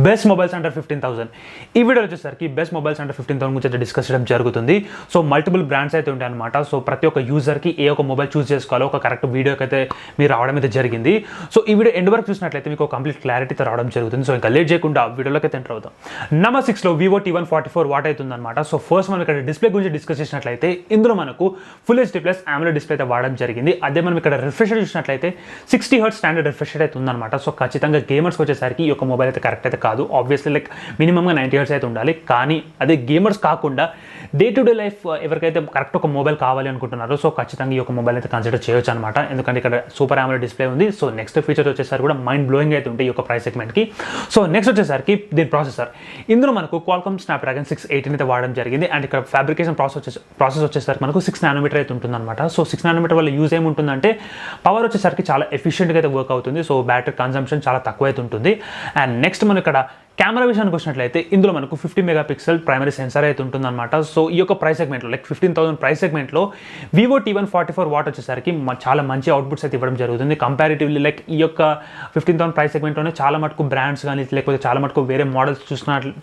Best mobiles under 15,000 ఈ video వచ్చేసరికి best mobiles under 15,000 గురించి డిస్కస్ చేయడం జరుగుతుంది. సో మల్టిపుల్ బ్రాండ్స్ అయితే ఉంటాయి అనమాట. సో ప్రతి ఒక్క యూజర్కి ఏ ఒక మొబైల్ చూస్ చేసుకోవాలో ఒక కరెక్ట్ వీడియోకి అయితే మీరు రావడం అయితే జరిగింది. సో ఈ వీడియో ఎండ్ వరకు చూసినట్లయితే మీకు కంప్లీట్ క్లారిటీతో రావడం జరుగుతుంది. సో ఇంకా లేట్ చేయకుండా వీడియోలోకి అయితే ఎంటర్ అవుతాం. నెంబర్ 6లో వివో T1 44 వాట్ అవుతుంది అనమాట. సో ఫస్ట్ మనం ఇక్కడ డిస్ప్లే గురించి డిస్కస్ చేసినట్లయితే ఇందులో మనకు full HD plus AMOLED display అయితే వాడడం జరిగింది. అదే మనం ఇక్కడ రిఫ్రెష్ చూసినట్లయితే 60 Hz స్టాండర్డ్ రిఫ్రెష్ అయితే ఉందన్నమాట. సో ఖచ్చితంగా గేమర్స్కి వచ్చేసరికి ఈ యొక్క మొబైల్ అయితే కరెక్ట్ అయితే కాదు. ఆబ్వియస్లీ లైక్ మినిమంగా 90 Hz అయితే ఉండాలి. కానీ అదే గేమర్స్ కాకుండా డే టు డే లైఫ్ ఎవరికైతే కరెక్ట్ ఒక మొబైల్ కావాలి అనుకుంటున్నారో సో ఖచ్చితంగా ఈ యొక్క మొబైల్ అయితే కన్సిడర్ చేయొచ్చు అనమాట. ఎందుకంటే ఇక్కడ సూపర్ AMOLED డిస్ప్లే ఉంది. సో నెక్స్ట్ ఫీచర్ వచ్చేసరికి కూడా మైండ్ బ్లోయింగ్ అయితే ఉంటాయి ఈ యొక్క ప్రైస్ సెగ్మెంట్కి. సో నెక్స్ట్ వచ్చేసరికి దీని ప్రాసెసర్ ఇందులో మనకు Qualcomm Snapdragon 618 అయితే వాడడం జరిగింది. అండ్ ఇక్కడ ఫ్యాబ్రికేషన్ ప్రాసెస్ వచ్చేసరికి మనకు 6 nm అయితే ఉంటుంది అనమాట. సో 6 nm వల్ల యూజ్ ఏముంటుందంటే పవర్ వచ్చేసరికి చాలా ఎఫిషియెంట్గా అయితే వర్క్ అవుతుంది. సో బ్యాటరీ కన్సంప్షన్ చాలా తక్కువ అయితే ఉంటుంది. అండ్ నెక్స్ట్ మనం ఇక్కడ కెమెరా విషయానికి వచ్చినట్లయితే ఇందులో మనకు 50 మెగాపిక్సెల్ ప్రైమరీ సెన్సార్ అయితే ఉంటుందన్నమాట. సో ఈ యొక్క ప్రైస్ సెగ్మెంట్లో లైక్ 15,000 ప్రైస్ సెగ్మెంట్లో వివో T1 44 వాట్ వచ్చేసరికి చాలా మంచి అవుట్పుట్స్ అయితే ఇవ్వడం జరుగుతుంది. కంపారిటివ్లీ లైక్ ఈ యొక్క 15,000 ప్రైస్ సెగ్మెంట్లోనే చాలా మటుకు బ్రాండ్స్ కానీ లేకపోతే చాలా మటుకు వేరే మోడల్స్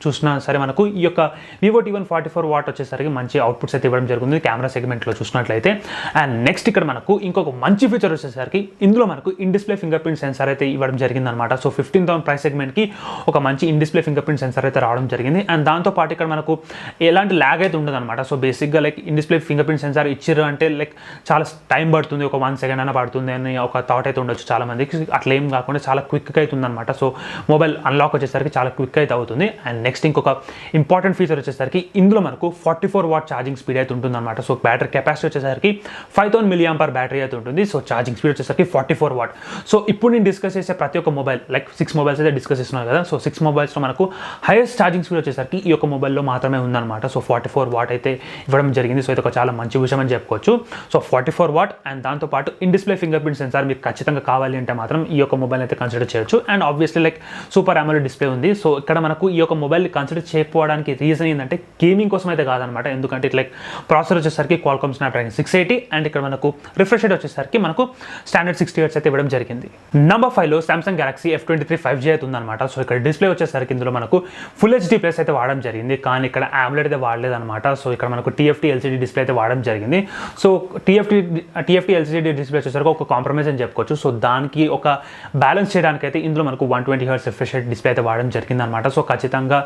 చూసినా సరే మనకు ఈ యొక్క వివో T1 44 వాట్ వచ్చేసరికి మంచి అవుట్పుట్స్ అయితే ఇవ్వడం జరుగుతుంది కెమెరా సెగ్మెంట్లో చూసినట్లయితే. అండ్ నెక్స్ట్ ఇక్కడ మనకు ఇంకొక మంచి ఫీచర్ వచ్చేసరికి ఇందులో మనకు in display finger print censor అయితే ఇవ్వడం జరిగిందనమాట. సో 15,000 ప్రైస్ సెగ్మెంట్కి ఒక మంచి in display finger print censor అయితే రావడం జరిగింది. అండ్ దాంతోపాటు ఇక్కడ మనకు ఎలాంటి ల్యాగ్ అయితే ఉండదు అనమాట. సో బేసిక్గా like in display finger print censor ఇచ్చారు అంటే లైక్ చాలా టైం పడుతుంది, ఒక 1 సెకండ్ అయినా పడుతుంది అని ఒక థాట్ అయితే ఉండొచ్చు చాలా మందికి. అట్లా ఏం కాకుండా చాలా క్విక్గా అయితే ఉందన్నమాట. సో మొబైల్ అన్లాక్ వచ్చేసరికి చాలా క్విక్ అయితే అవుతుంది. అండ్ నెక్స్ట్ ఇంకొక ఇంపార్టెంట్ ఫీచర్ వచ్చేసరికి ఇందులో మనకు 44 వాట్ ఛార్జింగ్ స్పీడ్ అయితే ఉంటుందన్నమాట. సో బ్యాటరీ కెపాసిటీ వచ్చేసరికి 5000 mAh బ్యాటరీ అయితే ఉంటుంది. సో ఛార్జింగ్ స్పీడ్ వచ్చేసరికి 44 వాట్. సో ఇప్పుడు నేను డిస్కస్ చేసే ప్రతి ఒక్క మొబైల్ లైక్ 6 మొబైల్స్ అయితే డిస్కస్ చేస్తున్నాను కదా. సో 6 మొబైల్స్లో మనకు హైయెస్ట్ ఛార్జింగ్ స్పీడ్ వచ్చేసరికి ఈ యొక్క మొబైల్లో మాత్రమే ఉందన్నమాట. సో 44 వాట్ అయితే ఇవ్వడం జరిగింది. సో ఇది ఒక చాలా మంచి విషయం అని చెప్పుకోవచ్చు. సో 44 వాట్ అండ్ దాంతోపాటు in display finger print censor మీకు ఖచ్చితంగా కావాలి అంటే మాత్రం ఈ యొక్క మొబైల్ అయితే కన్సిడర్ చేయొచ్చు. And obviously like super AMOLED display ఉంది. సో ఇక్కడ మనకు ఈ యొక్క మొబైల్ కన్సిడర్ చేయకపోవడానికి రీజన్ ఏంటంటే గేమింగ్ కోసం అయితే కాదనమాట. ఎందుకంటే లైక్ ప్రాసెసర్ వచ్చేసరికి Qualcomm Snapdragon 680 అండ్ ఇక్కడ మనకు రిఫ్రెష్ రేట్ వచ్చేసరికి మనకు స్టాండర్డ్ 60 Hz అయితే ఇవ్వడం జరిగింది. Number 5లో Samsung Galaxy F23 5G అయితే ఉందన్నమాట. సో ఇక్కడ డిస్ప్లే వచ్చేసరికి ఇందులో మనకు ఫుల్ హెచ్డీ ప్లస్ అయితే వాడడం జరిగింది. కానీ ఇక్కడ AMOLED అయితే వాడలేదు అనమాట. సో ఇక్కడ మనకు TFT LCD డిస్ప్లే అయితే వాడడం జరిగింది. సో TFT LCD డిస్ప్లే వచ్చేసరికి ఒక కాంప్రమైజ్ అని చెప్పుకోవచ్చు. సో దానికి ఒక బ్యాలెన్స్ చేయడానికి అయితే ఇందులో మనకు 120 Hz రిఫ్రెష్ రేట్ డిస్ప్లే అయితే వాడడం జరిగింది అనమాట. సో ఖచ్చితంగా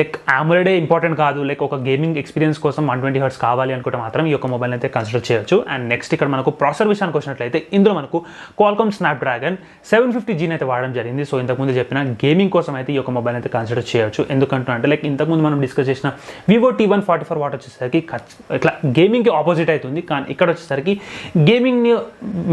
లైక్ AMOLED ఇంపార్టెంట్ కాదు, లైక్ ఒక గేమింగ్ ఎక్స్పీరియన్స్ కోసం 120 Hz కావాలి అనుకుంటే మాత్రం ఈ యొక్క మొబైల్ అయితే కన్సిడర్ చేయొచ్చు. అండ్ నెక్స్ట్ ఇక్కడ మనకు ప్రాసెసర్ విషయానికి వచ్చినట్లయితే ఇందులో మనకు Qualcomm Snapdragon 750G అయితే వాడడం జరిగింది. సో ఇంతకుముందు చెప్పిన గేమింగ్ కోసం అయితే ఈ యొక్క మొబైల్ అయితే కన్సిడర్ చేయొచ్చు. ఎందుకంటే అంటే లైక్ ఇంతకుముందు మనం డిస్కస్ చేసిన వివో T1 44 వాట్ వచ్చేసరికి ఇట్లా గేమింగ్కి ఆపోజిట్ అవుతుంది. కానీ ఇక్కడ వచ్చేసరికి గేమింగ్ని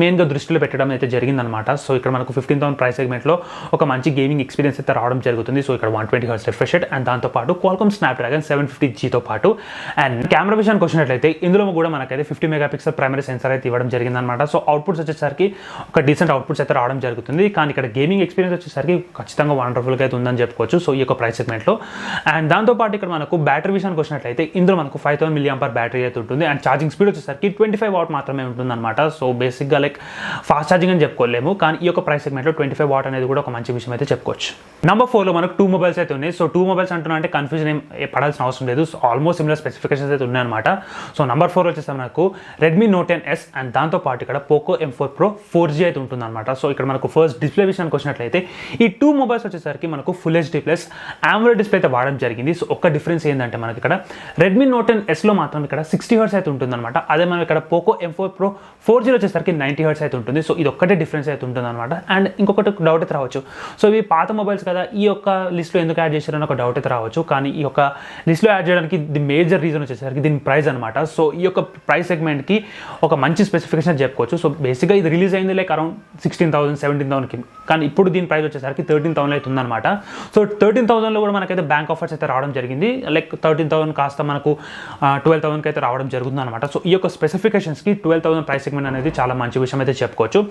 మెయిన్గా దృష్టిలో పెట్టడం అయితే జరిగిందనమాట. సో ఇక్కడ మనకు 15,000 ప్రైస్ సెగ్మెంట్లో ఒక మంచి గేమింగ్ ఎక్స్పీరియన్స్ అయితే రావడం జరుగుతుంది. సో ఇక్కడ 120 Hz రిఫ్రెష్ రేట్ అండ్ దాంతోపాటు Qualcomm Snapdragon 750Gతో పాటు. అండ్ కెమెరా విషయానికి వచ్చినట్లయితే ఇందులో కూడా మనకైతే 50 మెగాపిక్సెల్ ప్రైమరీ సెన్సార్ అయితే ఇవ్వడం జరిగిందనమాట. సో అవుట్పుట్స్ వచ్చేసరికి ఒక డీసెంట్ అవుట్పుట్స్ అయితే రావడం జరుగుతుంది. కానీ ఇక్కడ గేమింగ్ ఎక్స్పీరియన్స్ వచ్చేసరికి ఖచ్చితంగా వండర్ఫుల్గా అయితే ఉందని చెప్పుకోవచ్చు. సో ఈ యొక్క ప్రైస్ సెగ్మెంట్లో. అండ్ దాంతోపాటు ఇక్కడ మనకు బ్యాటరీ విషయానికి వచ్చినట్లయితే ఇందులో మనకు 5000 mAh బ్యాటరీ అయితే ఉంటుంది. అండ్ ఛార్జింగ్ స్పీడ్ వచ్చేసరికి 25 వాట్ మాత్రమే ఉంటుందన్నమాట. సో బేసిక్గా లైక్ ఫాస్ట్ ఛార్జింగ్ అని చెప్పుకోలేము. కానీ ఈ యొక్క ప్రైస్ సెగ్మెంట్లో 25 వాట్ అనేది కూడా ఒక మంచి విషయం అయితే చెప్పుకోవచ్చు. నెంబర్ 4లో మనకు 2 మొబైల్స్ అయితే ఉన్నాయి. సో 2 మొబైల్స్ అంటున్నా అంటే కన్ఫ్యూజన్ ఏం పడాల్సిన అవసరం లేదు. సో ఆల్మోస్ట్ సిమిలర్ స్పెసిఫికేషన్స్ అయితే ఉన్నాయన్నమాట. సో నెంబర్ 4 వచ్చేసి మనకు Redmi Note 10S అండ్ దాంతోపాటు ఇక్కడ Poco M4 Pro 4G అయితే ఉంటుందన్నమాట. సో ఇక్కడ మనకు ఫస్ట్ డిస్ప్లే విషయానికి వచ్చినట్లయితే ఈ 2 మొబైల్స్ వచ్చేసరికి మనకు full HD plus AMOLED display అయితే వాడడం జరిగింది. సో ఒక్క డిఫరెన్స్ ఏంటంటే మనకి ఇక్కడ Redmi Note 10Sలో మాత్రం ఇక్కడ 60 Hz అయితే ఉంటుందన్నమాట. అదే మనం ఇక్కడ Poco M4 Pro 4G వచ్చేసరికి 90 Hz అయితే ఉంటుంది. సో ఇది ఒక్కటే డిఫరెన్స్ అయితే ఉంటుంది అనమాట. అండ్ ఇంకొకటి డౌట్ అయితే రావచ్చు, సో ఇవి పాత మొబైల్స్ కదా ఈ యొక్క లిస్ట్లో ఎందుకు యాడ్ చేశారని ఒక డౌట్ అయితే రావచ్చు. కానీ ఈ యొక్క లిస్ట్లో యాడ్ చేయడానికి ది మేజర్ రీజన్ వచ్చేసరికి దీని ప్రైస్ అనమాట. సో ఈ యొక్క ప్రైస్ సెగ్మెంట్కి ఒక మంచి స్పెసిఫికేషన్ చెప్పుకోవచ్చు. సో బేసిక్గా ఇది రిలీజ్ అయింది లైక్ అరౌండ్ 16,000 17,000కి. కానీ ఇప్పుడు దీని ప్రైస్ వచ్చేసరికి 13,000 అయితే ఉందన్నమాట. సో 13,000లో కూడా మనకైతే బ్యాంక్ ఆఫర్స్ అయితే రావడం జరిగింది. లైక్ 13,000 కాస్త మనకు 12,000కి అయితే రావడం జరుగుతుంది అనమాట. సో ఈ యొక్క స్పెసిఫికేషన్స్కి 12,000 ప్రైస్ సెగ్మెంట్ అనేది చాలా మంచి విషయం అయితే చెప్పుకోవచ్చు.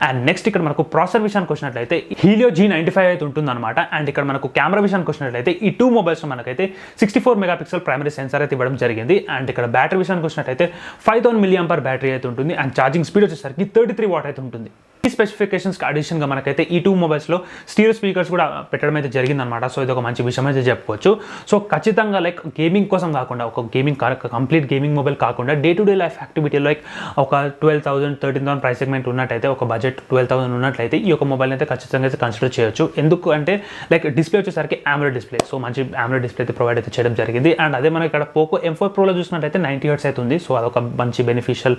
అండ్ నెక్స్ట్ ఇక్కడ మనకు ప్రాసెసర్ విషయానికి వచ్చినట్లయితే Helio G95 అయితే ఉంటుందన్నమాట. అండ్ ఇక్కడ మనకు కెమెరా విషయానికి వచ్చినట్లయితే ఈ 2 మొబైల్స్ మనకైతే 64 మెగాపిక్సెల్ ప్రైమరీ సెన్సార్ అయితే ఇవ్వడం జరిగింది. అండ్ ఇక్కడ బ్యాటరీ విషయానికి వచ్చినట్లయితే 5000 mAh బ్యాటరీ అయితే ఉంటుంది. అండ్ ఛార్జింగ్ స్పీడ్ వచ్చేసరికి 33 వాట్ అయితే ఉంటుంది. ఈ స్పెసిఫికేషన్స్కి అడిషన్గా మనకైతే ఈ 2 మొబైల్స్లో స్టీరియో స్పీకర్స్ కూడా పెట్టడం అయితే జరిగిందనమాట. సో ఇది ఒక మంచి విషయం అయితే చెప్పుకోవచ్చు. సో ఖచ్చితంగా లైక్ గేమింగ్ కోసం కాకుండా, ఒక గేమింగ్ కంప్లీట్ గేమింగ్ మొబైల్ కాకుండా day to day life activity like ఒక 12,000 13,000 ప్రైస్ సెగ్మెంట్ ఉన్నట్టయితే, ఒక బడ్జెట్ 12,000 ఉన్నట్లయితే ఈ యొక్క మొబైల్ అయితే ఖచ్చితంగా అయితే కన్సిడర్ చేయొచ్చు. ఎందుకు అంటే లైక్ డిస్ప్లే వచ్చేసరికి AMOLED డిస్ప్లే, సో మంచి AMOLED డిస్ప్లే అయితే ప్రొవైడ్ అయితే చేయడం జరిగింది. అండ్ అదే మనకి ఇక్కడ పోకో M4 Proలో చూసినట్టయితే 90 Hz అయితే ఉంది. సో అదొక మంచి బెనిఫిషియల్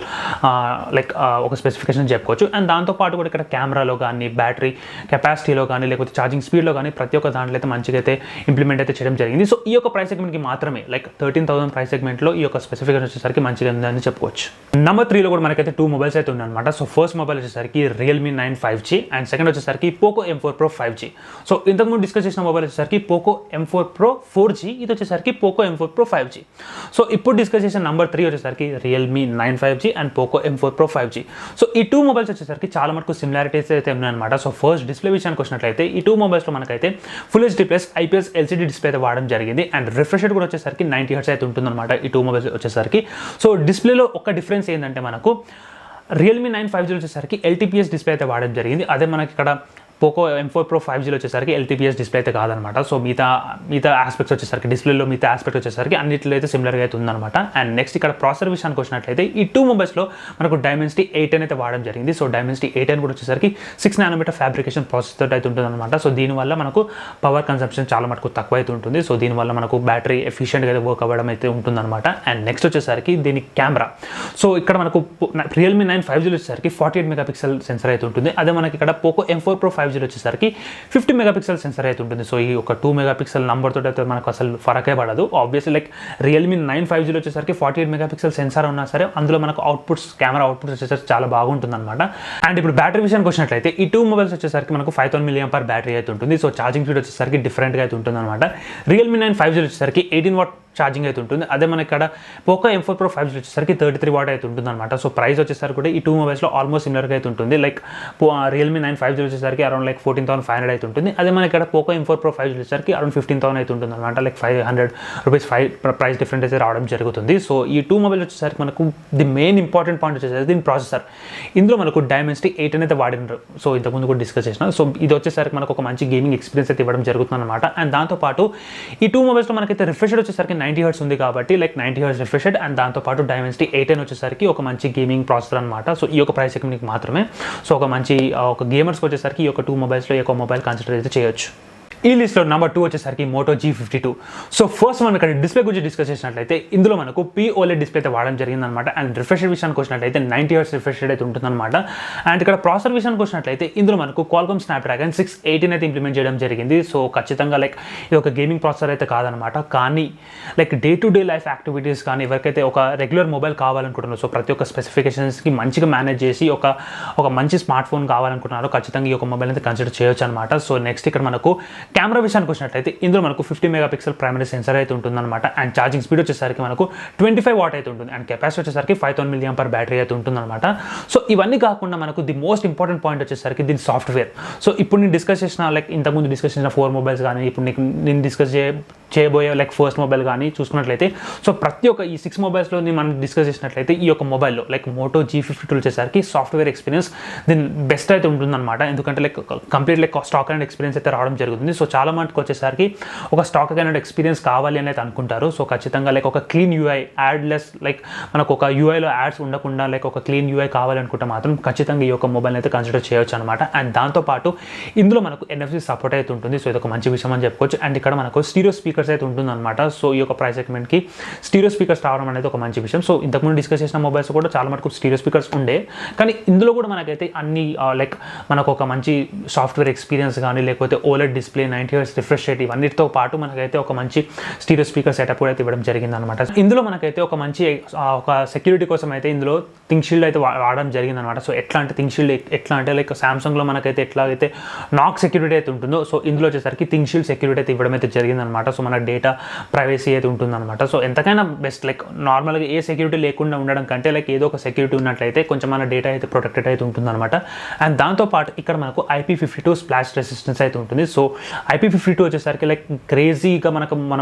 లైక్ ఒక స్పెసిఫికేషన్ చెప్పుకోవచ్చు. అండ్ దాంతోపాటు కూడా ఇక్కడ కెమెరాలో కానీ, బ్యాటరీ కెపాసిటీలో కానీ, లేకపోతే ఛార్జింగ్ స్పీడ్లో కానీ ప్రతి ఒక్క దాంట్లో అయితే మంచిగా అయితే ఇంప్లిమెంట్ అయితే చేయడం జరిగింది. సో ఈ యొక్క ప్రైస్ సెగ్మెంట్కి మాత్రమే లైక్ 13,000 ప్రైస్ సెగ్మెంట్లో ఈ యొక్క స్పెసిఫికేషన్ వచ్చేసరికి మంచిగా ఉందని చెప్పుకోవచ్చు. నెంబర్ 3లో కూడా మనకైతే 2 మొబైల్స్ అయితే ఉన్నాయన్నమాట. సో ఫస్ట్ మొబైల్ వచ్చేసరికి Realme 9 5G అండ్ సెకండ్ వచ్చేసరికి Poco M4 Pro 5G. So ఇంతకుముందు డిస్కస్ చేసిన మొబైల్ వచ్చేసరికి పోకో M4 Pro 4G, ఇది వచ్చేసరికి Poco M4 Pro 5G. So ఇప్పుడు డిస్కస్ చేసిన నెంబర్ 3 వచ్చేసరికి Realme 9 5G and Poco M4 Pro 5G. So ఈ 2 మొబైల్స్ వచ్చేసరికి చాలా మటుకు సిమిలారిటీస్ అయితే ఉన్నాయన్నమాట. సో ఫస్ట్ డిస్ప్లే విషయానికి వచ్చినట్లయితే ఈ 2 మొబైల్స్లో మనకైతే full HD plus IPS LCD display అయితే వాడడం జరిగింది. అండ్ రిఫ్రెష్ రేట్ కూడా వచ్చేసరికి 90 Hz అయితే ఉంటుందన్నమాట ఈ 2 మొబైల్స్ వచ్చేసరికి. సో డిస్ప్లేలో ఒక డిఫరెన్స్ ఏంటంటే మనకు Realme 9 5G వచ్చేసరికి LTPS డిస్ప్లే అయితే వాడడం జరిగింది. అదే మనకి ఇక్కడ పోకో M4 Pro 5Gలో వచ్చేసరికి LTPS డిస్ప్లే అయితే కాదనమాట. సో మిగతా ఆస్పెక్ట్స్ వచ్చేసరికి డిస్ప్లేలో మిగతా ఆస్పెక్ట్ వచ్చేసరికి అన్నింటిలో అయితే సిమిలర్గా అయితే ఉందన్నమాట. అండ్ నెక్స్ట్ ఇక్కడ ప్రాసెసర్ విషయానికి వచ్చినట్లయితే ఈ 2 మొబైల్స్లో మనకు Dimensity 810 అయితే వాడడం జరిగింది. సో Dimensity 810 కూడా వచ్చేసరికి 6 nm ఫ్యాబ్రికేషన్ ప్రాసెసర్ అయితే ఉంటుందన్నమాట. సో దీనివల్ల మనకు పవర్ కన్సంప్షన్ చాలా మటుకు తక్కువ అయితే ఉంటుంది. సో దీనివల్ల మనకు బ్యాటరీ ఎఫిషియెంట్గా అయితే వర్క్ అవ్వడం అయితే ఉంటుందన్నమాట. అండ్ నెక్స్ట్ వచ్చేసరికి దీని కెమెరా. సో ఇక్కడ మనకు Realme 9 5Gలో వచ్చేసరికి 48 మెగాపిక్సెల్ సెన్సర్ అయితే ఉంటుంది. అదే మనకి ఇక్కడ పోకో M4 Pro 5G వచ్చేసరికి 50 మెగాపిక్సెల్ సెన్సర్ అయితే ఉంటుంది. సో ఈ ఒక 2 మెగాపిక్సెల్ నంబర్ తోటి అయితే మనకు అసలు ఫరకే పడదు. ఆబ్వియస్లీ లైక్ Realme 9 5Gలో వచ్చేసరికి 48 మెగాపిక్సెల్ సెన్సార్ ఉన్నా సరే అందులో మనకు కెమెరా అవుట్పుట్స్ వచ్చేసరికి చాలా బాగుంటుంది అనమాట. అండ్ ఇప్పుడు బ్యాటరీ విషయానికి వచ్చినట్లయితే ఈ 2 మొబైల్స్ వచ్చేసరికి మనకు 5000 mAh బ్యాటరీ అయితే ఉంటుంది. సో ఛార్జింగ్ స్పీడ్ వచ్చేసరికి డిఫరెంట్గా అయితే ఉంటుంది అనమాట. Realme 9 5Gలో వచ్చేసరికి 18 వాట్ ఛార్జింగ్ అయితే ఉంటుంది. అదే మనకి ఇక్కడ పోకో M4 Pro 5G వచ్చేసరికి 33 వాట్ అయితే ఉంటుంది అనమాట. సో ప్రైస్ వచ్చేసరికి కూడా ఈ 2 మొబైల్స్లో ఆల్మోస్ట్ సిమిలర్గా అయితే ఉంటుంది. లైక్ Realme 9 5G వచ్చేసరికి అరౌండ్ లైక్ 14,500 అయితే ఉంటుంది. అదే మనకి ఇక్కడ పోకో M4 Pro 5G వచ్చేసరికి అరౌండ్ 15,000 అయితే ఉంటుంది అనమాట. లైక్ 500 రూపీస్ ప్రైస్ డిఫరెంట్ అయితే రావడం జరుగుతుంది. సో ఈ 2 మొబైల్ వచ్చేసరికి మనకు ది మెయిన్ ఇంపార్టెంట్ పాయింట్ వచ్చేసరికి దీని ప్రాసెసర్. ఇందులో మనకు Dimensity 810 అయితే వాడినారు. సో ఇంతకుముందు కూడా డిస్కస్ చేసిన. సో ఇది వచ్చేసరికి మనకు ఒక మంచి గేమింగ్ ఎక్స్పీరియన్స్ అయితే ఇవ్వడం జరుగుతుంది అనమాట. అండ్ దాంతోపాటు ఈ 2 మొబైల్స్లో మనకైతే రిఫ్రెష్ వచ్చేసరికి 90 Hz ఉంది కాబట్టి like 90 Hz refresh rate and దాంతోపాటు Dimensity 810 వచ్చేసరికి ఒక మంచి గేమింగ్ ప్రాసెసర్ అనమాట. సో ఈ యొక్క ప్రైస్ సెగ్మెంట్కి మాత్రమే. సో ఒక మంచి ఒక గేమర్స్కి వచ్చేసరికి ఈ యొక్క 2 మొబైల్స్లో ఈ యొక్క మొబైల్ కన్సిడర్ అయితే చేయొచ్చు. ఈ లిస్ట్లో నెంబర్ 2 వచ్చేసరికి మోటో G52. సో ఫస్ట్ మనం ఇక్కడ డిస్ప్లే గురించి డిస్కస్ చేసినట్లయితే ఇందులో మనకు POLED డిస్ప్లే అయితే వాడడం జరిగిందనమాట. అండ్ రిఫ్రెష్ విషయానికి వచ్చినట్లయితే 90 Hz రిఫ్రెష్ రేట్ అయితే ఉంటుందన్నమాట. అండ్ ఇక్కడ ప్రాసెసర్ విషయానికి వచ్చినట్లయితే ఇందులో మనకు Qualcomm Snapdragon 618 అయితే ఇంప్లిమెంట్ చేయడం జరిగింది. సో ఖచ్చితంగా లైక్ ఇది ఒక గేమింగ్ ప్రాసెసర్ అయితే కాదనమాట. కానీ like day to day life activities కానీ ఎవరికైతే ఒక రెగ్యులర్ మొబైల్ కావాలనుకుంటున్నారో, సో ప్రతి ఒక్క స్పెసిఫికేషన్స్కి మంచిగా మేనేజ్ చేసి ఒక మంచి స్మార్ట్ ఫోన్ కావాలనుకుంటున్నారో ఖచ్చితంగా ఈ యొక్క మొబైల్ అయితే కన్సిడర్ చేయొచ్చు అనమాట. సో నెక్స్ట్ ఇక్కడ మనకు కెమెరా విషయానికి వచ్చినట్లయితే ఇందులో మనకు 50 మెగాపిక్సెల్ ప్రైమరీ సెన్సర్ అయితే ఉంటుందన్నమాట. అండ్ ఛార్జింగ్ స్పీడ్ వచ్చేసరికి మనకు 25 వాట్ అయితే ఉంటుంది. అండ్ కెపాసిటీ వచ్చేసరికి 5000 mAh బ్యాటరీ అయితే ఉంటుందన్నమాట. సో ఇవన్నీ కాకుండా మనకు ది మోస్ట్ ఇంపార్టెంట్ పాయింట్ వచ్చేసరికి దీని సాఫ్ట్వేర్. సో ఇప్పుడు నేను డిస్కస్ చేసిన లైక్ ఇంతకుముందు డిస్కస్ చేసిన 4 మొబైల్స్ కానీ ఇప్పుడు నేను డిస్కస్ చేయబోయే లైక్ ఫస్ట్ మొబైల్ కానీ చూసుకున్నట్లయితే సో ప్రతి ఒక్క ఈ 6 మొబైల్స్లో మనం డిస్కస్ చేసినట్లయితే ఈ యొక్క మొబైల్లో లైక్ మోటో G52 వచ్చేసరికి సాఫ్ట్వేర్ ఎక్స్పీరియన్స్ దీని బెస్ట్ అయితే ఉంటుందన్నమాట. ఎందుకంటే like complete like stock and experience అయితే రావడం జరుగుతుంది. సో చాలా మటుకు వచ్చేసరికి ఒక స్టాక్ అండ్ ఎక్స్పీరియన్స్ కావాలి అని అయితే అనుకుంటారు. సో ఖచ్చితంగా లైక్ ఒక క్లీన్ UI యాడ్లెస్ లైక్ మనకు ఒక UIలో యాడ్స్ ఉండకుండా లైక్ ఒక క్లీన్ UI కావాలనుకుంటే మాత్రం ఖచ్చితంగా ఈ యొక్క మొబైల్ అయితే కన్సిడర్ చేయొచ్చు అనమాట. అండ్ దాంతోపాటు ఇందులో మనకు NFC సపోర్ట్ అయితే ఉంటుంది. సో ఇది ఒక మంచి విషయం అని చెప్పుకోవచ్చు. అండ్ ఇక్కడ మనకు స్టీరియో స్పీకర్స్ అయితే ఉంటుందన్నమాట. సో ఈ యొక్క ప్రైస్ సెగ్మెంట్కి స్టీరియో స్పీకర్స్ రావడం అనేది ఒక మంచి విషయం. సో ఇంతకుముందు డిస్కస్ చేసిన మొబైల్స్ కూడా చాలా మటుకు స్టీరియో స్పీకర్స్ ఉండే, కానీ ఇందులో కూడా మనకైతే అన్ని లైక్ మనకు ఒక మంచి సాఫ్ట్వేర్ ఎక్స్పీరియన్స్ కానీ లేకపోతే OLED display 90 Hz refresh rate ఇవన్నిటితో పాటు మనకైతే ఒక మంచి స్టీరియో స్పీకర్ సెటప్ కూడా అయితే ఇవ్వడం జరిగిందనమాట. ఇందులో మనకైతే ఒక మంచి ఒక సెక్యూరిటీ కోసం అయితే ఇందులో థింక్ షీల్డ్ అయితే వాడడం జరిగిందనమాట. సో ఎట్లా అంటే థింక్ షీల్డ్ ఎట్లా అంటే లైక్ సామ్సంగ్లో మనకైతే ఎట్లా అయితే నాక్ సెక్యూరిటీ అయితే ఉంటుందో సో ఇందులో వచ్చేసరికి థింక్ షీల్డ్ సెక్యూరిటీ అయితే ఇవ్వడం అయితే జరిగిందనమాట. సో మన డేటా ప్రైవసీ అయితే ఉంటుందన్నమాట. సో ఎంతకైనా బెస్ట్. లైక్ నార్మల్గా ఏ సెక్యూరిటీ లేకుండా ఉండడం కంటే లైక్ ఏదో ఒక సెక్యూరిటీ ఉన్నట్లయితే కొంచెం మన డేటా అయితే ప్రొటెక్టెడ్ అయితే ఉంటుందన్నమాట. అండ్ దాంతోపాటు ఇక్కడ మనకు IP52 స్ప్లాష్ రెసిస్టెన్స్ అయితే ఉంటుంది. సో IP52 వచ్చేసరికి లైక్ క్రేజీగా మన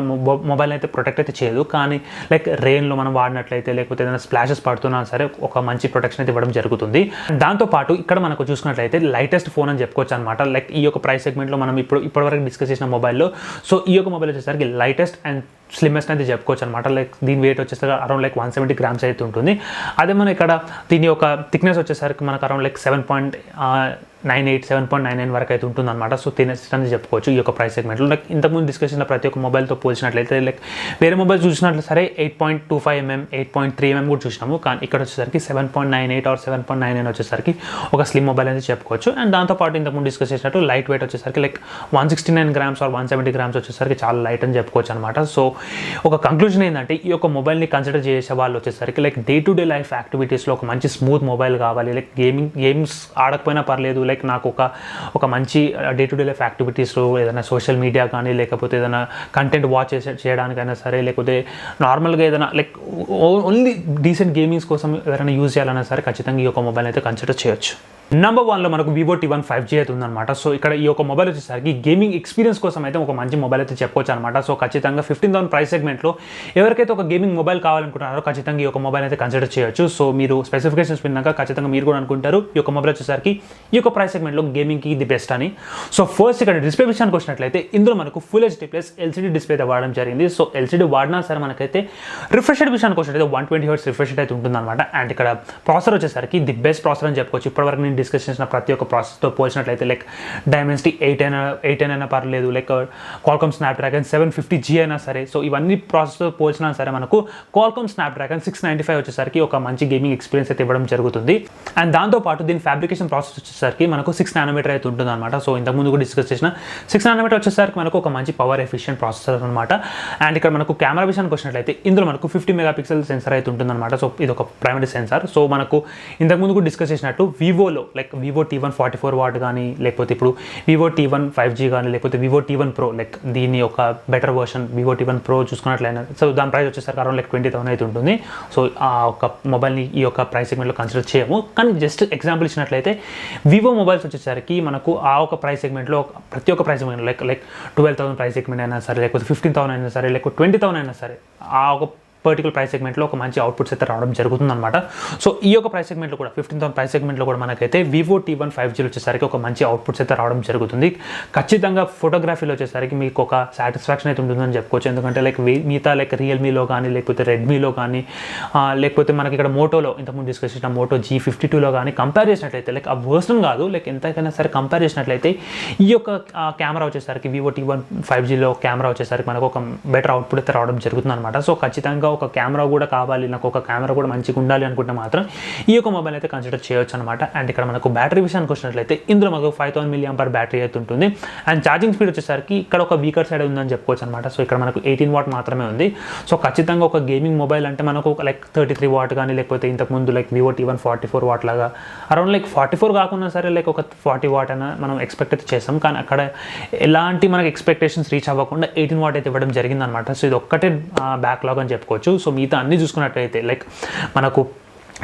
మొబైల్ అయితే ప్రొటెక్ట్ అయితే చేయదు, కానీ లైక్ రెయిన్లో మనం వాడినట్లయితే లేకపోతే ఏదైనా స్ప్లాషెస్ పడుతున్నా సరే ఒక మంచి ప్రొటెక్షన్ అయితే ఇవ్వడం జరుగుతుంది. దాంతోపాటు ఇక్కడ మనకు చూసుకున్నట్లయితే లైటెస్ట్ ఫోన్ అని చెప్పుకోవచ్చు అనమాట. లైక్ ఈ యొక్క ప్రైస్ సెగ్మెంట్లో మనం ఇప్పటివరకు డిస్కస్ చేసిన మొబైల్లో సో ఈ యొక్క మొబైల్ వచ్చేసరికి లైటెస్ట్ అండ్ స్లిమ్మెస్ట్ అయితే చెప్పుకోవచ్చు అనమాట. లైక్ దీని వెయిట్ వచ్చేసరికి అరౌండ్ లైక్ 170 grams అయితే ఉంటుంది. అదే మనం ఇక్కడ దీని యొక్క థిక్నెస్ వచ్చేసరికి మనకు అరౌండ్ లైక్ 7.99 వరకు అయితే ఉంటుందన్నమాట. సో థిక్నెస్ అని చెప్పుకోవచ్చు ఈ యొక్క ప్రైస్ సెగ్మెంట్లో. లైక్ ఇంతకుముందు డిస్కస్ చేసిన ప్రతి ఒక్క మొబైల్తో పోల్చినట్లయితే లైక్ వేరే మొబైల్ చూసినట్లు సరే 8.25mm 8.3mm కూడా చూసినాము, కానీ ఇక్కడ వచ్చేసరికి 7.98 or 7.99 వచ్చేసరికి ఒక స్లిమ్ మొబైల్ అయితే చెప్పుకోవచ్చు. అండ్ దాంతోపాటు ఇంతకుముందు డిస్కస్ చేసినట్టు లైట్ వెయిట్ వచ్చేసరికి లైక్ 169 grams or 170 grams వచ్చేసరికి చాలా లైట్ అని చెప్పుకోవచ్చు అనమాట. సో ఒక కంక్లూజన్ ఏంటంటే ఈ యొక్క మొబైల్ని కన్సిడర్ చేసే వాళ్ళు వచ్చేసరికి like day to day life యాక్టివిటీస్లో ఒక మంచి స్మూత్ మొబైల్ కావాలి. లైక్ గేమ్స్ ఆడకపోయినా పర్లేదు, లైక్ నాకు ఒక మంచి డే టు డే లైఫ్ యాక్టివిటీస్లో ఏదైనా సోషల్ మీడియా కానీ లేకపోతే ఏదైనా కంటెంట్ వాచ్ చేయడానికైనా సరే లేకపోతే నార్మల్గా ఏదైనా లైక్ ఓన్లీ డీసెంట్ గేమింగ్స్ కోసం ఎవరైనా యూజ్ చేయాలన్నా సరే ఖచ్చితంగా ఈ యొక్క మొబైల్ అయితే కన్సిడర్ చేయొచ్చు. నెంబర్ 1లో మనకు Vivo T1 5G అయితే ఉందన్నమాట. సో ఇక్కడ ఈ యొక్క మొబైల్ వచ్చేసరికి గేమింగ్ ఎక్స్పీరియన్స్ కోసం అయితే ఒక మంచి మొబైల్ అయితే చెప్పుకోవచ్చు అనమాట. సో ఖచ్చితంగా 15,000 ప్రైస్ సెగ్మెంట్లో ఎవరికైతే ఒక గేమింగ్ మొబైల్ కావాలనుకుంటున్నారో ఖచ్చితంగా ఈ యొక్క మొబైల్ అయితే కన్సిడర్ చేయొచ్చు. సో మీరు స్పెసిఫికేషన్స్ విన్నాక ఖచ్చితంగా మీరు కూడా అనుకుంటారు ఈ యొక్క మొబైల్ వచ్చేసరికి ఈ యొక్క ప్రైస్ సెగ్మెంట్లో గేమింగ్కి ఇది బెస్ట్ అని. సో ఫస్ట్ ఇక్కడ డిస్ప్లే విషయానికి వచ్చినట్లయితే ఇందులో మనకు full HD plus LCD display అయితే వాడడం జరిగింది. సో LCD వాడినా సరే మనకైతే రిఫ్రెష్ రేట్ విషయానికి వచ్చినట్లయితే 120 Hz రిఫ్రెష్ రేట్ అయితే ఉంటుందన్నమాట. అండ్ ఇక్కడ ప్రాసెసర్ వచ్చేసరికి ది బెస్ట్ ప్రాసెసర్ అని చెప్పుకోవచ్చు. ఇప్పటివరకు నేను డిస్కస్ చేసిన ప్రతి ఒక్క ప్రాసెస్తో పోల్చినట్లయితే లైక్ Dimensity 8 అయినా పర్లేదు, లైక్ Qualcomm Snapdragon 750G అయినా సరే. సో ఇవన్నీ ప్రాసెస్తో పోల్చినా సరే మనకు Qualcomm Snapdragon 695 వచ్చేసరికి ఒక మంచి గేమింగ్ ఎక్స్పీరియన్స్ అయితే ఇవ్వడం జరుగుతుంది. అండ్ దాంతోపాటు దీని ఫ్యాబ్రికేషన్ ప్రాసెస్ వచ్చేసరికి మనకు 6nm అయితే ఉంటుంది అనమాట. సో ఇంతకుముందు కూడా డిస్కస్ చేసిన 6nm వచ్చేసరికి మనకు ఒక మంచి పవర్ ఎఫిషియెంట్ ప్రాసెసర్ అనమాట. అండ్ ఇక్కడ మనకు కెమెరా విషయానికి వచ్చినట్లయితే ఇందులో మనకు 50 MP సెన్సార్ అయితే ఉంటుందన్నమాట. సో ఇది ఒక ప్రైమరీ సెన్సార్. సో మనకు ఇంతకుముందు కూడా డిస్కస్ చేసినట్టు వివోలో లైక్ Vivo T1 44 వాట్ కానీ లేకపోతే ఇప్పుడు Vivo T1 5G కానీ లేకపోతే Vivo T1 Pro లైక్ దీని ఒక better version Vivo T1 Pro చూసుకున్నట్లయినా సో దాని ప్రైస్ వచ్చేసరికి అరౌండ్ లైక్ 20,000 అయితే ఉంటుంది. సో ఆ ఒక మొబైల్ని ఈ యొక్క ప్రైస్ సెగ్మెంట్లో కన్సిడర్ చేయము, కానీ జస్ట్ ఎగ్జాంపుల్ ఇచ్చినట్లయితే వివో మొబైల్స్ వచ్చేసరికి మనకు ఆ ఒక ప్రైస్ సెగ్మెంట్లో ప్రతి ఒక్క price segment like 12,000 price segment అయినా సరే లేకపోతే 15,000 అయినా సరే లేకపోతే 20,000 అయినా సరే ఆ ఒక పర్టికులర్ ప్రైస్ సెగ్మెంట్లో ఒక మంచి అవుట్పుట్స్ అయితే రావడం జరుగుతుందన్నమాట. సో ఈ యొక్క ప్రైస్ సెగ్మెంట్లో కూడా 15,000 ప్రైస్ సెగ్మెంట్లో కూడా మనకైతే Vivo T1 5G వచ్చేసరికి ఒక మంచి అవుట్పుట్స్ అయితే రావడం జరుగుతుంది. ఖచ్చితంగా ఫోటోగ్రఫీలో వచ్చేసరికి మీకు ఒక సాటిస్ఫాక్షన్ అయితే ఉంటుందని చెప్పుకోవచ్చు. ఎందుకంటే లైక్ మిగతా లైక్ రియల్మీలో కానీ లేకపోతే రెడ్మీలో కానీ లేకపోతే మనకి ఇక్కడ మోటోలో ఇంతకుముందు డిస్కస్ చేసిన మోటో G52లో కానీ కంపేర్ చేసినట్లయితే లైక్ ఆ వర్షన్ కాదు లైక్ ఎంతకైనా సరే కంపేర్ చేసినట్లయితే ఈ యొక్క కెమెరా వచ్చేసరికి Vivo T1 5Gలో కెమెరా వచ్చేసరికి మనకు ఒక బెటర్ అవుట్పుట్ అయితే రావడం జరుగుతుంది అనమాట. సో ఖచ్చితంగా ఒక కెమెరా కూడా కావాలి, నాకు ఒక కెమెరా కూడా మంచిగా ఉండాలి అనుకుంటే మాత్రం ఈ యొక్క మొబైల్ అయితే కన్సిడర్ చేయొచ్చు అనమాట. అండ్ ఇక్కడ మనకు బ్యాటరీ విషయానికి వచ్చినట్లయితే ఇందులో మనకు 5000 mAh బ్యాటరీ అయితే ఉంటుంది. అండ్ ఛార్జింగ్ స్పీడ్ వచ్చేసరికి ఇక్కడ ఒక వీకర్ సైడ్ ఉందని చెప్పుకోవచ్చు అనమాట. సో ఇక్కడ మనకు 18 వాట్ మాత్రమే ఉంది. సో ఖచ్చితంగా ఒక గేమింగ్ మొబైల్ అంటే మనకు లైక్ 33 వాట్ కానీ లేకపోతే ఇంతకుముందు లైక్ Vivo T1 44 వాట్ లాగా అరౌండ్ లైక్ 44 కాకుండా సరే లైక్ ఒక 40 వాట్ అయినా మనం ఎక్స్పెక్ట్ అయితే చేస్తాం, కానీ అక్కడ ఎలాంటి మనకి ఎక్స్పెక్టేషన్స్ రీచ్ అవ్వకుండా 18 వాట్ అయితే ఇవ్వడం జరిగింది అనమాట. సో ఇది ఒక్కటే బ్యాక్లాగ్ అని చెప్పుకోవచ్చు. సో మిగతా అన్ని చూసుకున్నట్లయితే లైక్ మనకు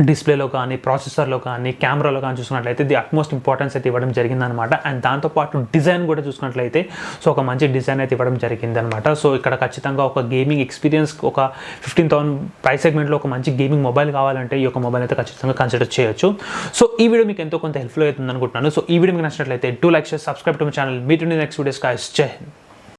డిస్ప్లేలో కానీ ప్రాసెసర్లో కానీ కెమెరాలో కానీ చూసుకున్నట్లయితే ది అట్మోస్ట్ ఇంపార్టెన్స్ అయితే ఇవ్వడం జరిగిందనమాట. అండ్ దాంతోపాటు డిజైన్ కూడా చూసుకున్నట్లయితే సో ఒక మంచి డిజైన్ అయితే ఇవ్వడం జరిగిందనమాట. సో ఇక్కడ ఖచ్చితంగా ఒక గేమింగ్ ఎక్స్పీరియన్స్ ఒక 15,000 ప్రైస్ సెగ్మెంట్లో ఒక మంచి గేమింగ్ మొబైల్ కావాలంటే ఈ యొక్క మొబైల్ అయితే ఖచ్చితంగా కన్సిడర్ చేయొచ్చు. సో ఈ వీడియో మీకు ఎంతో కొంత హెల్ప్ఫుల్ అవుతుంది అనుకుంటున్నాను. సో ఈ వీడియో మీకు నచ్చినట్లయితే do like, share, subscribe to my channel. Meet in the next videos. Guys, జై హింద్.